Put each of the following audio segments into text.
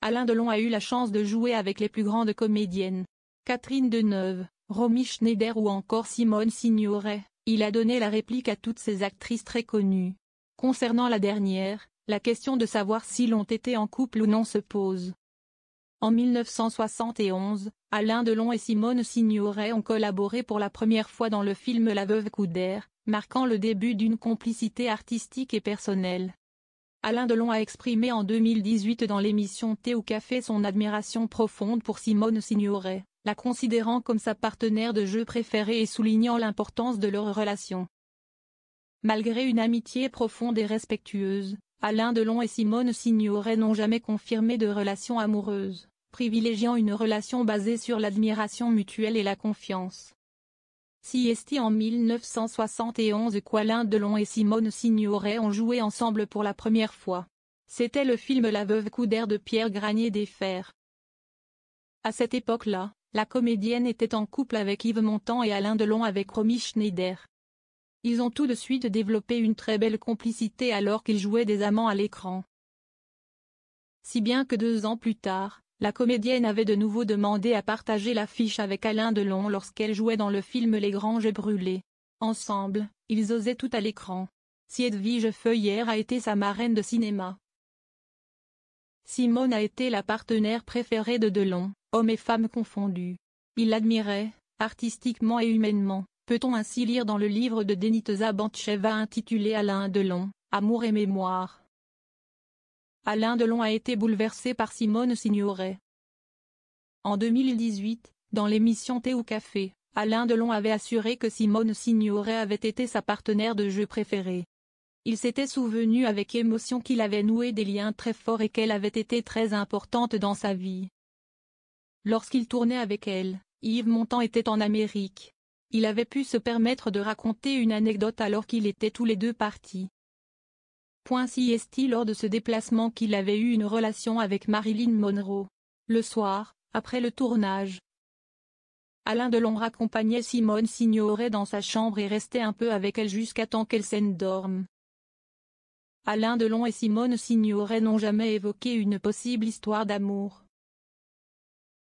Alain Delon a eu la chance de jouer avec les plus grandes comédiennes. Catherine Deneuve, Romy Schneider ou encore Simone Signoret. Il a donné la réplique à toutes ces actrices très connues. Concernant la dernière, la question de savoir s'ils ont été en couple ou non se pose. En 1971, Alain Delon et Simone Signoret ont collaboré pour la première fois dans le film La Veuve Coudert, marquant le début d'une complicité artistique et personnelle. Alain Delon a exprimé en 2018 dans l'émission Thé ou Café son admiration profonde pour Simone Signoret, la considérant comme sa partenaire de jeu préférée et soulignant l'importance de leur relation. Malgré une amitié profonde et respectueuse, Alain Delon et Simone Signoret n'ont jamais confirmé de relation amoureuse, privilégiant une relation basée sur l'admiration mutuelle et la confiance. Siesti en 1971 qu'Alain Delon et Simone Signoret ont joué ensemble pour la première fois. C'était le film La Veuve Coudert de Pierre Granier des Fers. À cette époque-là, la comédienne était en couple avec Yves Montand et Alain Delon avec Romy Schneider. Ils ont tout de suite développé une très belle complicité alors qu'ils jouaient des amants à l'écran. Si bien que 2 ans plus tard, la comédienne avait de nouveau demandé à partager l'affiche avec Alain Delon lorsqu'elle jouait dans le film Les Granges Brûlées. Ensemble, ils osaient tout à l'écran. Si Edwige Feuillère a été sa marraine de cinéma. Simone a été la partenaire préférée de Delon, hommes et femmes confondus. Il l'admirait, artistiquement et humainement, peut-on ainsi lire dans le livre de Denitza Bantcheva intitulé Alain Delon, Amour et mémoire. Alain Delon a été bouleversé par Simone Signoret. En 2018, dans l'émission Thé ou Café, Alain Delon avait assuré que Simone Signoret avait été sa partenaire de jeu préférée. Il s'était souvenu avec émotion qu'il avait noué des liens très forts et qu'elle avait été très importante dans sa vie. Lorsqu'il tournait avec elle, Yves Montand était en Amérique. Il avait pu se permettre de raconter une anecdote alors qu'ils étaient tous les deux partis. Siesti lors de ce déplacement qu'il avait eu une relation avec Marilyn Monroe. Le soir, après le tournage, Alain Delon raccompagnait Simone Signoret dans sa chambre et restait un peu avec elle jusqu'à temps qu'elle s'endorme. Alain Delon et Simone Signoret n'ont jamais évoqué une possible histoire d'amour.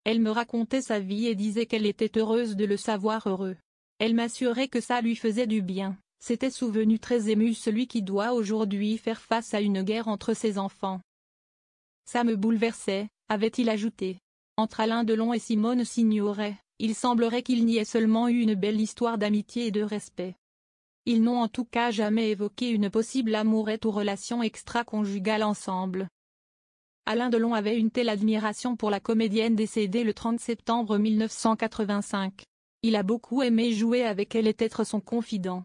Elle me racontait sa vie et disait qu'elle était heureuse de le savoir heureux. Elle m'assurait que ça lui faisait du bien. S'était souvenu très ému celui qui doit aujourd'hui faire face à une guerre entre ses enfants. Ça me bouleversait, avait-il ajouté. Entre Alain Delon et Simone Signoret, il semblerait qu'il n'y ait seulement eu une belle histoire d'amitié et de respect. Ils n'ont en tout cas jamais évoqué une possible amourette ou relation extra-conjugale ensemble. Alain Delon avait une telle admiration pour la comédienne décédée le 30 septembre 1985. Il a beaucoup aimé jouer avec elle et être son confident.